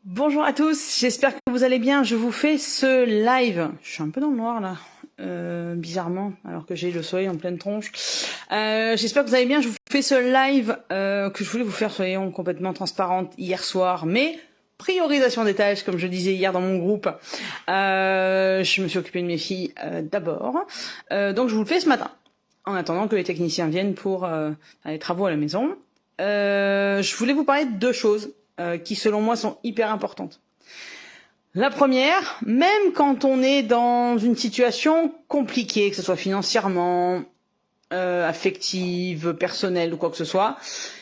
Bonjour à tous, j'espère que vous allez bien. Je vous fais ce live. Je suis un peu dans le noir là, bizarrement, alors que j'ai le soleil en pleine tronche. J'espère que vous allez bien. Je vous fais ce live que je voulais vous faire, soyons complètement transparentes, hier soir, mais priorisation des tâches, comme je disais hier dans mon groupe. Je me suis occupée de mes filles d'abord, donc je vous le fais ce matin, en attendant que les techniciens viennent pour les travaux à la maison. Je voulais vous parler de deux choses qui selon moi sont hyper importantes. La première, même quand on est dans une situation compliquée, que ce soit financièrement, affective, personnelle ou quoi que ce soit,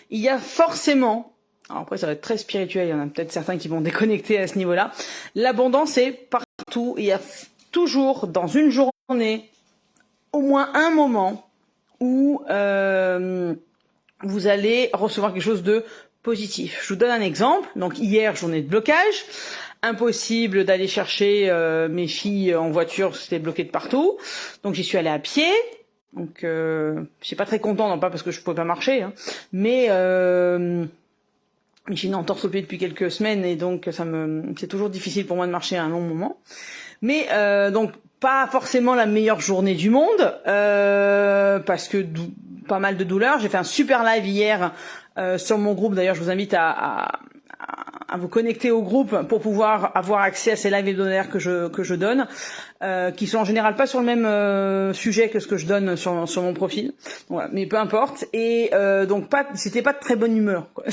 il y a forcément, alors après ça va être très spirituel, il y en a peut-être certains qui vont déconnecter à ce niveau-là, l'abondance est partout, il y a toujours dans une journée au moins un moment où vous allez recevoir quelque chose de positif. Je vous donne un exemple. Donc hier, journée de blocage, impossible d'aller chercher mes filles en voiture, c'était bloqué de partout. Donc j'y suis allée à pied. Donc je suis pas très contente, non pas parce que je pouvais pas marcher, hein, mais j'ai une entorse au pied depuis quelques semaines et donc c'est toujours difficile pour moi de marcher à un long moment. Mais donc pas forcément la meilleure journée du monde parce que pas mal de douleurs. J'ai fait un super live hier sur mon groupe. D'ailleurs, je vous invite à vous connecter au groupe pour pouvoir avoir accès à ces lives hebdomadaires que je donne, qui sont en général pas sur le même sujet que ce que je donne sur mon profil. Voilà, mais peu importe. Et donc c'était pas de très bonne humeur, quoi.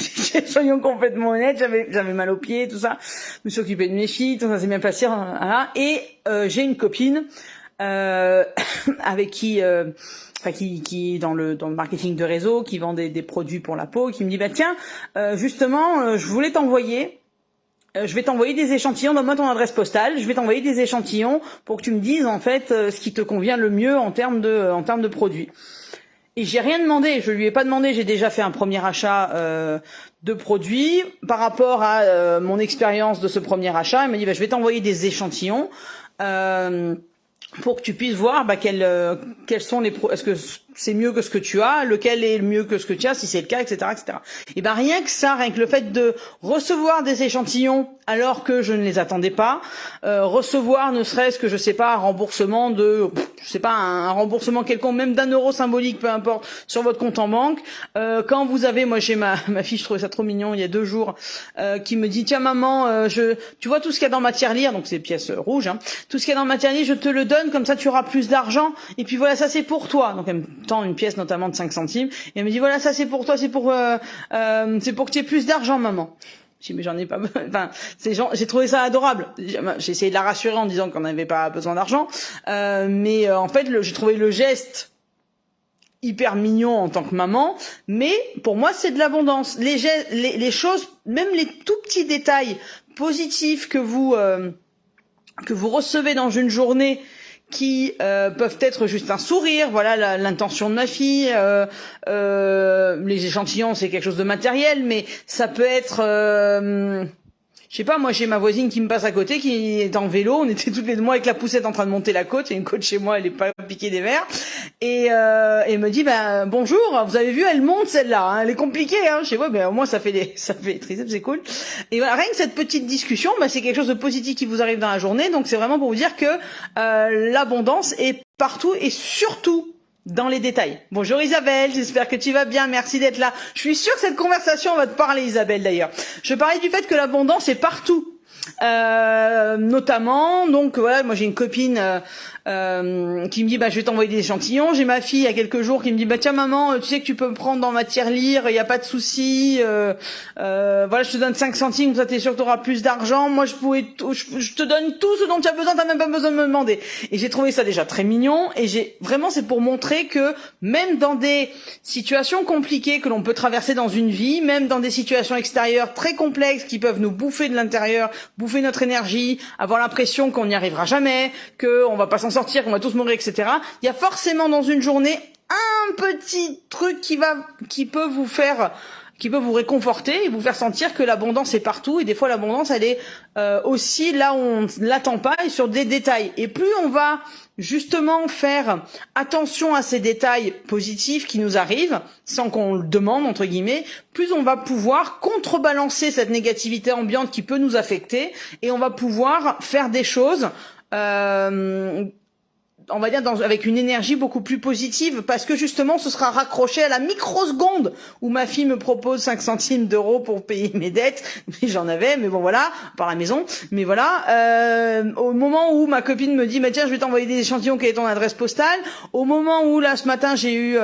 Soyons complètement honnêtes. J'avais mal aux pieds, tout ça. Je me suis occupée de mes filles, tout ça s'est bien passé. Voilà. Et j'ai une copine avec qui est dans le marketing de réseau, qui vend des produits pour la peau, qui me dit bah tiens, justement, je voulais t'envoyer, je vais t'envoyer des échantillons, donne-moi ton adresse postale, je vais t'envoyer des échantillons pour que tu me dises en fait ce qui te convient le mieux en termes de produits. Et j'ai rien demandé, je lui ai pas demandé, j'ai déjà fait un premier achat de produits par rapport à mon expérience de ce premier achat. Elle m'a dit bah je vais t'envoyer des échantillons. Pour que tu puisses voir quels sont est-ce que c'est mieux que ce que tu as, lequel est mieux que ce que tu as, si c'est le cas, etc., etc. Et ben rien que le fait de recevoir des échantillons alors que je ne les attendais pas, recevoir ne serait-ce que je sais pas un remboursement un remboursement quelconque, même d'1 € symbolique, peu importe, sur votre compte en banque. Quand vous avez, moi j'ai ma fille, je trouvais ça trop mignon, il y a 2 jours, qui me dit tiens maman, tu vois tout ce qu'il y a dans ma tirelire, donc c'est pièces rouges, hein, tout ce qu'il y a dans ma tirelire, je te le donne, comme ça tu auras plus d'argent, et puis voilà, ça c'est pour toi. Donc elle me tend une pièce notamment de 5 centimes, et elle me dit voilà, ça c'est pour toi, c'est pour que tu aies plus d'argent maman. J'ai dit mais j'en ai pas besoin. Enfin, j'ai trouvé ça adorable. J'ai essayé de la rassurer en disant qu'on n'avait pas besoin d'argent, mais en fait j'ai trouvé le geste hyper mignon en tant que maman, mais pour moi c'est de l'abondance. Les choses, même les tout petits détails positifs que vous recevez dans une journée, qui peuvent être juste un sourire, voilà l'intention de ma fille, les échantillons c'est quelque chose de matériel, mais ça peut être je sais pas, moi j'ai ma voisine qui me passe à côté, qui est en vélo, on était toutes les deux, moi avec la poussette en train de monter la côte, il y a une côte chez moi, elle est pas piquée des verres, et elle me dit bonjour, vous avez vu, elle monte celle-là, hein, elle est compliquée, hein. Je sais ouais, au moins ça fait les triceps, c'est cool. Et voilà, rien que cette petite discussion, c'est quelque chose de positif qui vous arrive dans la journée, donc c'est vraiment pour vous dire que l'abondance est partout et surtout dans les détails. Bonjour Isabelle, j'espère que tu vas bien, merci d'être là. Je suis sûre que cette conversation va te parler Isabelle d'ailleurs. Je parlais du fait que l'abondance est partout. Notamment, donc voilà, moi j'ai une copine qui me dit je vais t'envoyer des échantillons. J'ai ma fille il y a quelques jours qui me dit tiens maman, tu sais que tu peux me prendre dans ma tirelire, il y a pas de souci. Voilà, je te donne 5 centimes, comme ça t'es sûr que t'auras plus d'argent. Moi je te donne tout ce dont tu as besoin, t'as même pas besoin de me demander. Et j'ai trouvé ça déjà très mignon. Et c'est pour montrer que même dans des situations compliquées que l'on peut traverser dans une vie, même dans des situations extérieures très complexes qui peuvent nous bouffer de l'intérieur, bouffer notre énergie, avoir l'impression qu'on n'y arrivera jamais, qu'on va pas s'en sortir, qu'on va tous mourir, etc. Il y a forcément dans une journée un petit truc qui peut vous faire qui peut vous réconforter et vous faire sentir que l'abondance est partout. Et des fois, l'abondance, elle est aussi là où on l'attend pas et sur des détails. Et plus on va justement faire attention à ces détails positifs qui nous arrivent, sans qu'on le demande, entre guillemets, plus on va pouvoir contrebalancer cette négativité ambiante qui peut nous affecter, et on va pouvoir faire des choses on va dire avec une énergie beaucoup plus positive, parce que justement ce sera raccroché à la microseconde où ma fille me propose 5 centimes d'euros pour payer mes dettes, mais j'en avais, mais bon voilà, par la maison, mais voilà, au moment où ma copine me dit bah tiens je vais t'envoyer des échantillons, quelle est ton adresse postale, au moment où là ce matin j'ai eu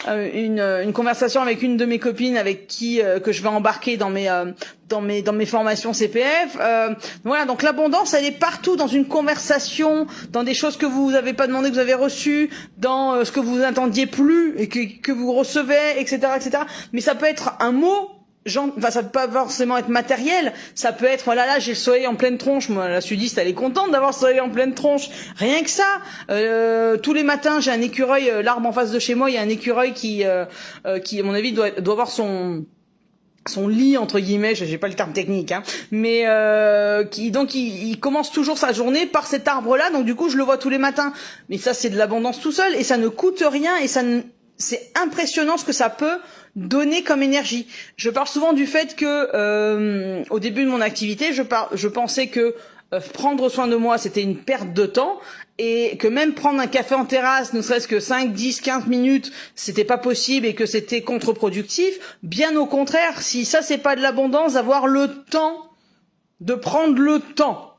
une conversation avec une de mes copines avec qui que je vais embarquer dans mes formations CPF, voilà, donc l'abondance elle est partout, dans une conversation, dans des choses que vous avez pas demandé, que vous avez reçues, dans ce que vous n'attendiez plus et que vous recevez, etc., etc. Mais ça peut être un mot, enfin ça peut pas forcément être matériel, ça peut être voilà là j'ai le soleil en pleine tronche, moi la sudiste elle est contente d'avoir le soleil en pleine tronche, rien que ça. Tous les matins j'ai un écureuil, l'arbre en face de chez moi il y a un écureuil qui à mon avis doit avoir son lit entre guillemets, j'ai pas le terme technique, hein, mais il commence toujours sa journée par cet arbre-là, donc du coup je le vois tous les matins. Mais ça c'est de l'abondance tout seul et ça ne coûte rien et c'est impressionnant ce que ça peut donner comme énergie. Je parle souvent du fait que au début de mon activité, je pensais que prendre soin de moi c'était une perte de temps, et que même prendre un café en terrasse, ne serait-ce que 5, 10, 15 minutes, c'était pas possible et que c'était contre-productif. Bien au contraire, si ça c'est pas de l'abondance, avoir le temps de prendre le temps.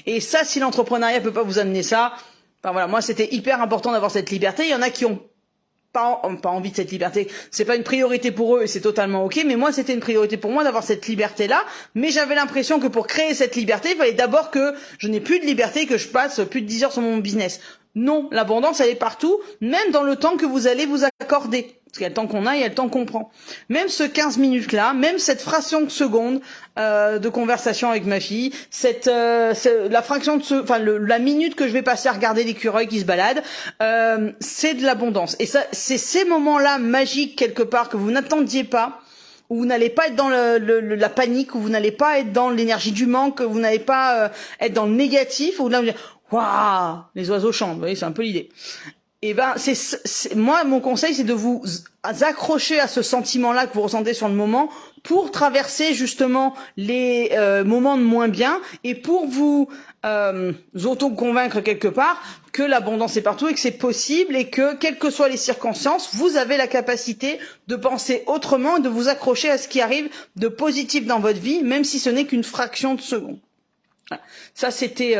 Et ça, si l'entrepreneuriat peut pas vous amener ça, enfin voilà, moi c'était hyper important d'avoir cette liberté. Il y en a qui ont pas envie de cette liberté, c'est pas une priorité pour eux et c'est totalement ok, mais moi c'était une priorité pour moi d'avoir cette liberté là, mais j'avais l'impression que pour créer cette liberté il fallait d'abord que je n'ai plus de liberté, que je passe plus de 10 heures sur mon business. Non, l'abondance elle est partout, même dans le temps que vous allez vous accorder. Parce qu'il y a le temps qu'on a, il y a le temps qu'on prend. Même ce 15 minutes là, même cette fraction de seconde de conversation avec ma fille, la fraction de la minute que je vais passer à regarder l'écureuil qui se balade, c'est de l'abondance. Et ça, c'est ces moments-là magiques quelque part que vous n'attendiez pas, où vous n'allez pas être dans la panique, où vous n'allez pas être dans l'énergie du manque, où vous n'allez pas être dans le négatif, où là vous dites waouh, les oiseaux chantent, vous voyez, c'est un peu l'idée. Et ben moi mon conseil c'est de vous accrocher à ce sentiment-là que vous ressentez sur le moment pour traverser justement les moments de moins bien et pour vous auto-convaincre quelque part que l'abondance est partout et que c'est possible et que quelles que soient les circonstances, vous avez la capacité de penser autrement et de vous accrocher à ce qui arrive de positif dans votre vie, même si ce n'est qu'une fraction de seconde. Voilà. Ça c'était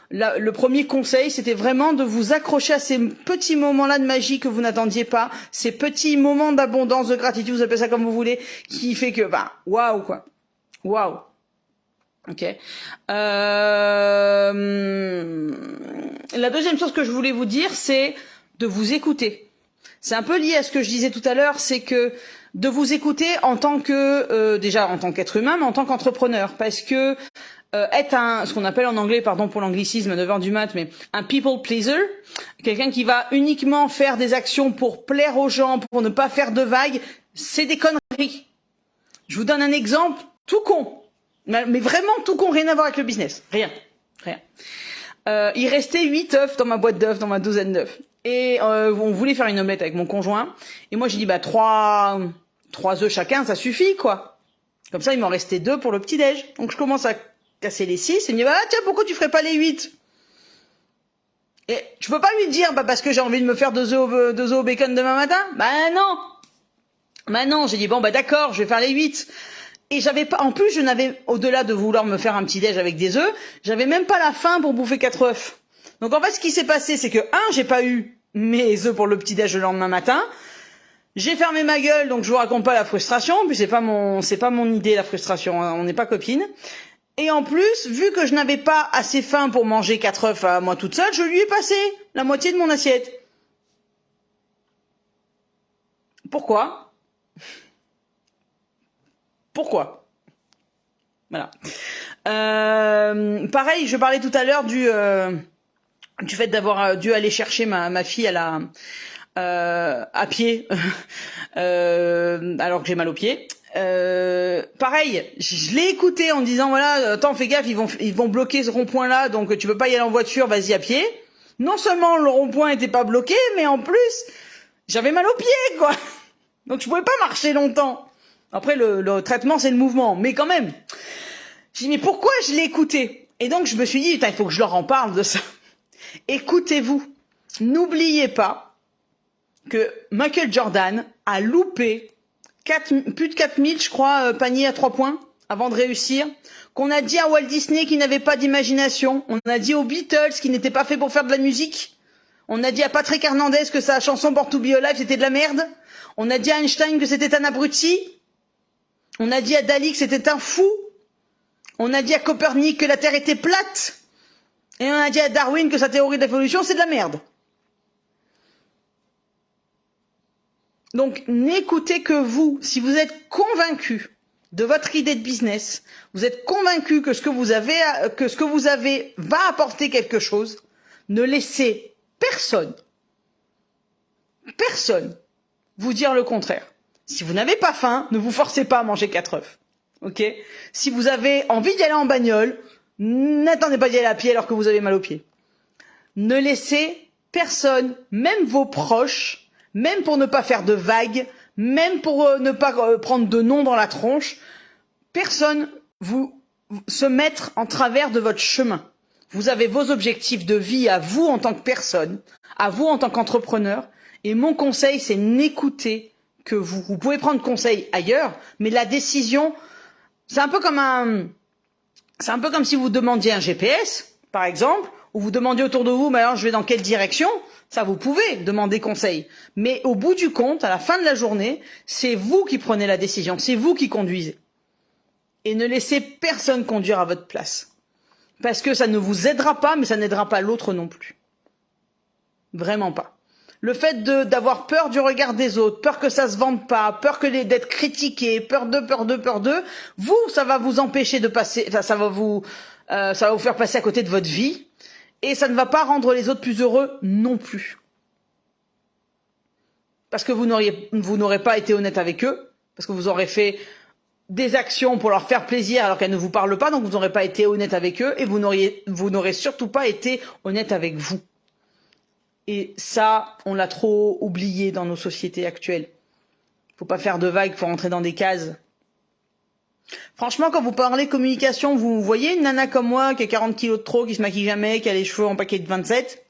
le premier conseil, c'était vraiment de vous accrocher à ces petits moments-là de magie que vous n'attendiez pas, ces petits moments d'abondance, de gratitude, vous appelez ça comme vous voulez, qui fait que waouh quoi, waouh. Ok. La deuxième chose que je voulais vous dire, c'est de vous écouter. C'est un peu lié à ce que je disais tout à l'heure, c'est que de vous écouter en tant que déjà en tant qu'être humain, mais en tant qu'entrepreneur, parce que être ce qu'on appelle en anglais, pardon pour l'anglicisme, 9h du mat, mais un people pleaser, quelqu'un qui va uniquement faire des actions pour plaire aux gens, pour ne pas faire de vagues, c'est des conneries. Je vous donne un exemple tout con, mais vraiment tout con, rien à voir avec le business, rien. Il restait 8 œufs dans ma boîte d'œufs, dans ma douzaine d'œufs, et on voulait faire une omelette avec mon conjoint, et moi j'ai dit 3 œufs chacun, ça suffit quoi. Comme ça il m'en restait 2 pour le petit déj, donc je commence à casser les 6 et il me dit tiens pourquoi tu ferais pas les 8? Et je peux pas lui dire parce que j'ai envie de me faire 2 œufs au bacon demain matin. Non, j'ai dit d'accord, je vais faire les 8. Et j'avais pas, en plus je n'avais, au-delà de vouloir me faire un petit déj avec des œufs, j'avais même pas la faim pour bouffer 4 œufs. Donc en fait ce qui s'est passé c'est que j'ai pas eu mes œufs pour le petit déj le lendemain matin. J'ai fermé ma gueule, donc je vous raconte pas la frustration, puis c'est pas mon idée la frustration, hein, on n'est pas copines. Et en plus, vu que je n'avais pas assez faim pour manger 4 œufs à moi toute seule, je lui ai passé la moitié de mon assiette. Pourquoi? Voilà. Pareil, je parlais tout à l'heure du fait d'avoir dû aller chercher ma fille à à pied, alors que j'ai mal aux pieds. Pareil, je l'ai écouté en disant voilà, attends, fais gaffe, ils vont bloquer ce rond-point là, donc tu peux pas y aller en voiture, vas-y à pied. Non seulement le rond-point était pas bloqué, mais en plus j'avais mal aux pieds, quoi. Donc je pouvais pas marcher longtemps. Après le traitement c'est le mouvement, mais quand même. J'ai dit mais pourquoi je l'ai écouté? Et donc je me suis dit putain, il faut que je leur en parle de ça. Écoutez-vous, n'oubliez pas que Michael Jordan a loupé plus de 4000, je crois, paniers à 3 points avant de réussir. Qu'on a dit à Walt Disney qu'il n'avait pas d'imagination. On a dit aux Beatles qu'ils n'étaient pas faits pour faire de la musique. On a dit à Patrick Hernandez que sa chanson Born to Be Alive c'était de la merde. On a dit à Einstein que c'était un abruti. On a dit à Dali que c'était un fou. On a dit à Copernic que la Terre était plate. Et on a dit à Darwin que sa théorie de l'évolution c'est de la merde. Donc, n'écoutez que vous. Si vous êtes convaincu de votre idée de business, vous êtes convaincu que ce que vous avez va apporter quelque chose, ne laissez personne vous dire le contraire. Si vous n'avez pas faim, ne vous forcez pas à manger 4 œufs. Ok? Si vous avez envie d'y aller en bagnole, n'attendez pas d'y aller à pied alors que vous avez mal aux pieds. Ne laissez personne, même vos proches, même pour ne pas faire de vagues, même pour ne pas prendre de noms dans la tronche, personne vous se mettre en travers de votre chemin. Vous avez vos objectifs de vie à vous en tant que personne, à vous en tant qu'entrepreneur, et mon conseil, c'est n'écouter que vous. Vous pouvez prendre conseil ailleurs, mais la décision, c'est un peu comme si vous demandiez un GPS, par exemple, ou vous demandiez autour de vous, mais alors je vais dans quelle direction? Ça, vous pouvez demander conseil. Mais au bout du compte, à la fin de la journée, c'est vous qui prenez la décision, c'est vous qui conduisez. Et ne laissez personne conduire à votre place. Parce que ça ne vous aidera pas, mais ça n'aidera pas l'autre non plus. Vraiment pas. Le fait d'avoir peur du regard des autres, peur que ça se vende pas, peur d'être critiqué, peur de, vous, ça va vous empêcher de passer, ça va vous faire passer à côté de votre vie. Et ça ne va pas rendre les autres plus heureux non plus. Parce que vous n'aurez pas été honnête avec eux, parce que vous aurez fait des actions pour leur faire plaisir alors qu'elles ne vous parlent pas, donc vous n'aurez pas été honnête avec eux, et vous n'aurez surtout pas été honnête avec vous. Et ça, on l'a trop oublié dans nos sociétés actuelles. Faut pas faire de vagues, faut rentrer dans des cases. Franchement, quand vous parlez communication, vous voyez une nana comme moi qui a 40 kilos de trop, qui se maquille jamais, qui a les cheveux en paquet de 27,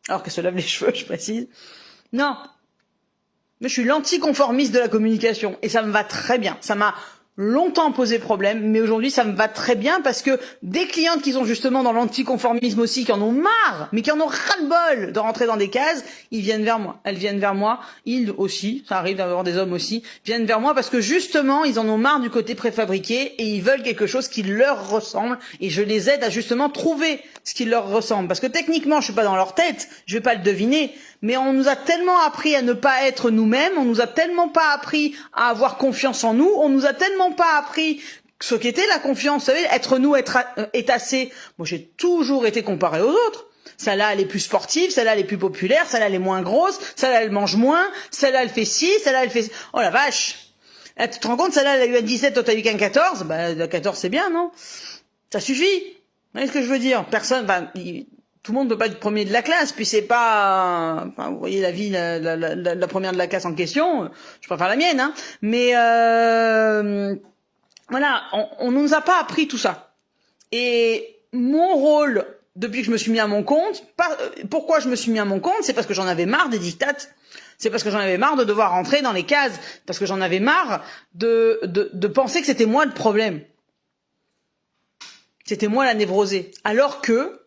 alors qu'elle se lave les cheveux, je précise. Non. Mais je suis l'anticonformiste de la communication et ça me va très bien. Ça m'a longtemps posé problème, mais aujourd'hui ça me va très bien parce que des clientes qui sont justement dans l'anticonformisme aussi, qui en ont marre, mais qui en ont ras-le-bol de rentrer dans des cases, ils viennent vers moi. Elles viennent vers moi, ils aussi, ça arrive d'avoir des hommes aussi, viennent vers moi parce que justement ils en ont marre du côté préfabriqué et ils veulent quelque chose qui leur ressemble et je les aide à justement trouver ce qui leur ressemble. Parce que techniquement je suis pas dans leur tête, je vais pas le deviner, mais on nous a tellement appris à ne pas être nous-mêmes, on nous a tellement pas appris à avoir confiance en nous, on nous a tellement pas appris ce qu'était la confiance. Vous savez, être nous, est assez. Moi, j'ai toujours été comparée aux autres. Celle-là, elle est plus sportive, celle-là, elle est plus populaire, celle-là, elle est moins grosse, celle-là, elle mange moins, celle-là, elle fait ci, celle-là, elle fait... Oh la vache! Tu te rends compte, celle-là, elle a eu un 17, toi, t'as eu qu'un 14? Bah, le 14, c'est bien, non? Ça suffit. Vous voyez ce que je veux dire? Personne... tout le monde ne peut pas être premier de la classe, puis c'est pas, enfin, vous voyez la vie, la première de la classe en question, je préfère la mienne, hein. Mais voilà, on ne nous a pas appris tout ça. Et mon rôle, depuis que je me suis mis à mon compte, pourquoi je me suis mis à mon compte, c'est parce que j'en avais marre des dictates. C'est parce que j'en avais marre de devoir rentrer dans les cases, parce que j'en avais marre de penser que c'était moi le problème. C'était moi la névrosée. Alors que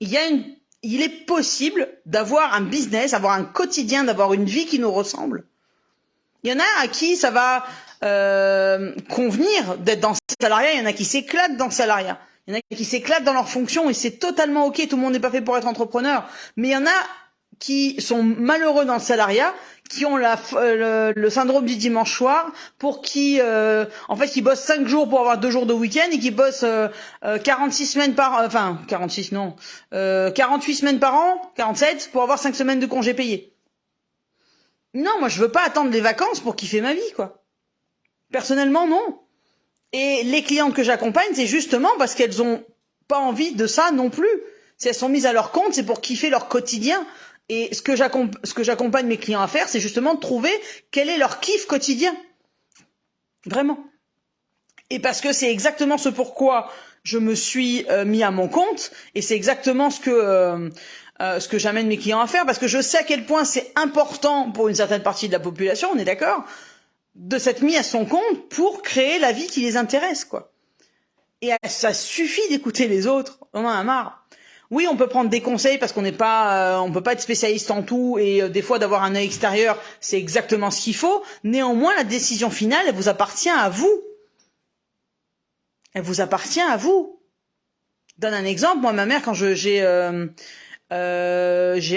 il est possible d'avoir un business, avoir un quotidien, d'avoir une vie qui nous ressemble. Il y en a à qui ça va convenir d'être dans le salariat, il y en a qui s'éclatent dans le salariat. Il y en a qui s'éclatent dans leur fonction et c'est totalement ok, tout le monde n'est pas fait pour être entrepreneur. Mais il y en a qui sont malheureux dans le salariat, qui ont le syndrome du dimanche soir, pour qui en fait qui bossent 5 jours pour avoir 2 jours de week-end et qui bossent 48 semaines par an, 47 pour avoir 5 semaines de congés payés. Non, moi je veux pas attendre les vacances pour kiffer ma vie, quoi. Personnellement, non. Et les clientes que j'accompagne, c'est justement parce qu'elles ont pas envie de ça non plus. Si elles sont mises à leur compte, c'est pour kiffer leur quotidien. Et ce que j'accompagne mes clients à faire, c'est justement de trouver quel est leur kiff quotidien. Vraiment. Et parce que c'est exactement ce pourquoi je me suis mis à mon compte, et c'est exactement ce que j'amène mes clients à faire, parce que je sais à quel point c'est important pour une certaine partie de la population, on est d'accord, de s'être mis à son compte pour créer la vie qui les intéresse, quoi. Et ça suffit d'écouter les autres, on en a marre. Oui, on peut prendre des conseils parce qu'on n'est pas, on peut pas être spécialiste en tout, et des fois d'avoir un œil extérieur, c'est exactement ce qu'il faut. Néanmoins, la décision finale, elle vous appartient à vous. Elle vous appartient à vous. Je donne un exemple. Moi, ma mère, quand j'ai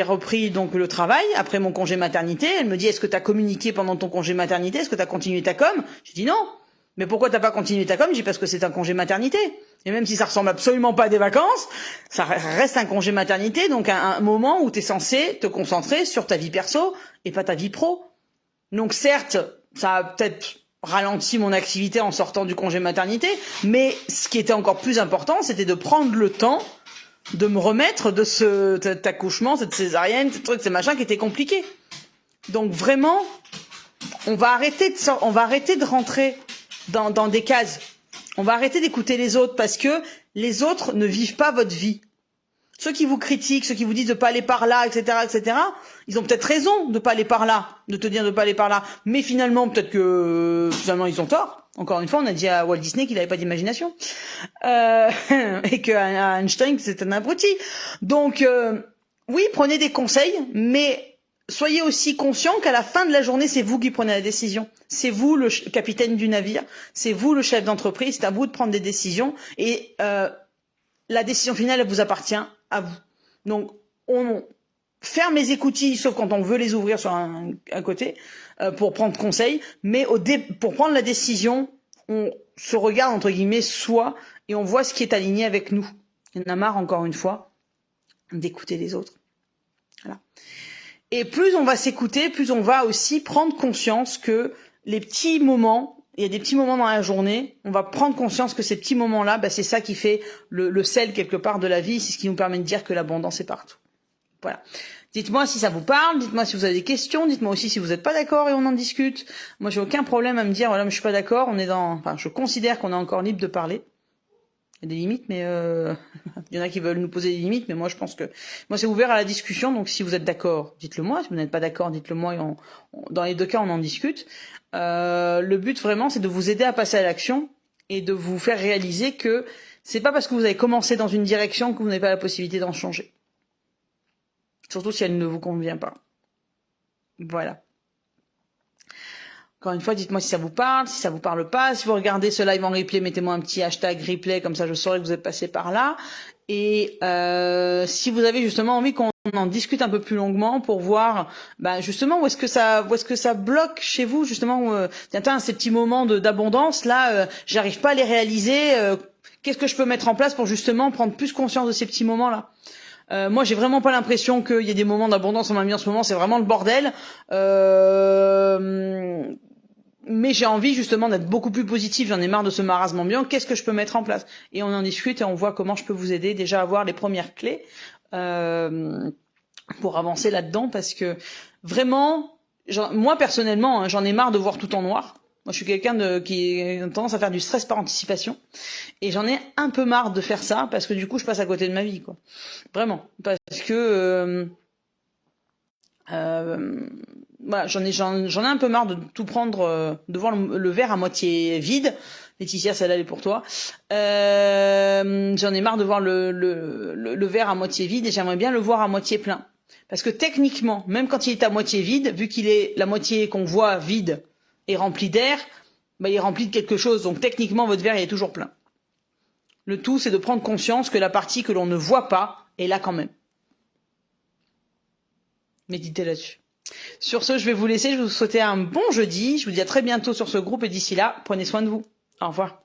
repris donc le travail après mon congé maternité, elle me dit: est-ce que tu as communiqué pendant ton congé maternité? Est-ce que tu as continué ta com? J'ai dit non. Mais pourquoi t'as pas continué ta com? J'ai dit parce que c'est un congé maternité. Et même si ça ressemble absolument pas à des vacances, ça reste un congé maternité, donc un moment où tu es censé te concentrer sur ta vie perso et pas ta vie pro. Donc certes, ça a peut-être ralenti mon activité en sortant du congé maternité, mais ce qui était encore plus important, c'était de prendre le temps de me remettre de cet accouchement, cette césarienne, ce truc, ces machins qui étaient compliqués. Donc vraiment, on va arrêter de rentrer dans des cases. On va arrêter d'écouter les autres parce que les autres ne vivent pas votre vie. Ceux qui vous critiquent, ceux qui vous disent de pas aller par là, etc., etc., ils ont peut-être raison de pas aller par là, de te dire de pas aller par là. Mais finalement, peut-être que finalement ils ont tort. Encore une fois, on a dit à Walt Disney qu'il avait pas d'imagination et que Einstein c'est un abruti. Donc oui, prenez des conseils, mais soyez aussi conscient qu'à la fin de la journée, c'est vous qui prenez la décision. C'est vous le capitaine du navire, c'est vous le chef d'entreprise, c'est à vous de prendre des décisions et la décision finale, elle vous appartient à vous. Donc, on ferme les écoutilles, sauf quand on veut les ouvrir sur un côté, pour prendre conseil, mais pour prendre la décision, on se regarde, entre guillemets, soi, et on voit ce qui est aligné avec nous. Il y en a marre, encore une fois, d'écouter les autres. Voilà. Et plus on va s'écouter, plus on va aussi prendre conscience que les petits moments, il y a des petits moments dans la journée, on va prendre conscience que ces petits moments-là, bah, c'est ça qui fait le sel quelque part de la vie, c'est ce qui nous permet de dire que l'abondance est partout. Voilà. Dites-moi si ça vous parle, dites-moi si vous avez des questions, dites-moi aussi si vous n'êtes pas d'accord et on en discute. Moi, j'ai aucun problème à me dire, voilà, mais je suis pas d'accord, je considère qu'on est encore libre de parler. Il y a des limites, mais il y en a qui veulent nous poser des limites, mais moi je pense que c'est ouvert à la discussion. Donc si vous êtes d'accord, dites-le moi. Si vous n'êtes pas d'accord, dites-le moi. Et dans les deux cas, on en discute. Le but vraiment, c'est de vous aider à passer à l'action et de vous faire réaliser que c'est pas parce que vous avez commencé dans une direction que vous n'avez pas la possibilité d'en changer. Surtout si elle ne vous convient pas. Voilà. Encore une fois, dites-moi si ça vous parle, si ça vous parle pas. Si vous regardez ce live en replay, mettez-moi un petit hashtag replay, comme ça je saurai que vous êtes passé par là. Et si vous avez justement envie qu'on en discute un peu plus longuement pour voir justement où est-ce que ça bloque chez vous, justement, ces petits moments d'abondance, là, j'arrive pas à les réaliser. Qu'est-ce que je peux mettre en place pour justement prendre plus conscience de ces petits moments-là? Moi, j'ai vraiment pas l'impression qu'il y ait des moments d'abondance en ma vie en ce moment. C'est vraiment le bordel. Mais j'ai envie justement d'être beaucoup plus positif. J'en ai marre de ce marasme ambiant. Qu'est-ce que je peux mettre en place? Et on en discute et on voit comment je peux vous aider déjà à avoir les premières clés pour avancer là-dedans. Parce que vraiment, moi personnellement, j'en ai marre de voir tout en noir. Moi, je suis quelqu'un qui a tendance à faire du stress par anticipation. Et j'en ai un peu marre de faire ça parce que du coup, je passe à côté de ma vie, quoi. Vraiment. Parce que voilà, j'en ai un peu marre de tout prendre, de voir le verre à moitié vide. Laetitia, celle-là, elle est pour toi. J'en ai marre de voir le verre à moitié vide et j'aimerais bien le voir à moitié plein. Parce que techniquement, même quand il est à moitié vide, vu qu'il est la moitié qu'on voit vide et rempli d'air, il est rempli de quelque chose. Donc techniquement, votre verre il est toujours plein. Le tout, c'est de prendre conscience que la partie que l'on ne voit pas est là quand même. Méditez là-dessus. Sur ce, je vais vous laisser. Je vais vous souhaiter un bon jeudi. Je vous dis à très bientôt sur ce groupe et d'ici là, prenez soin de vous. Au revoir.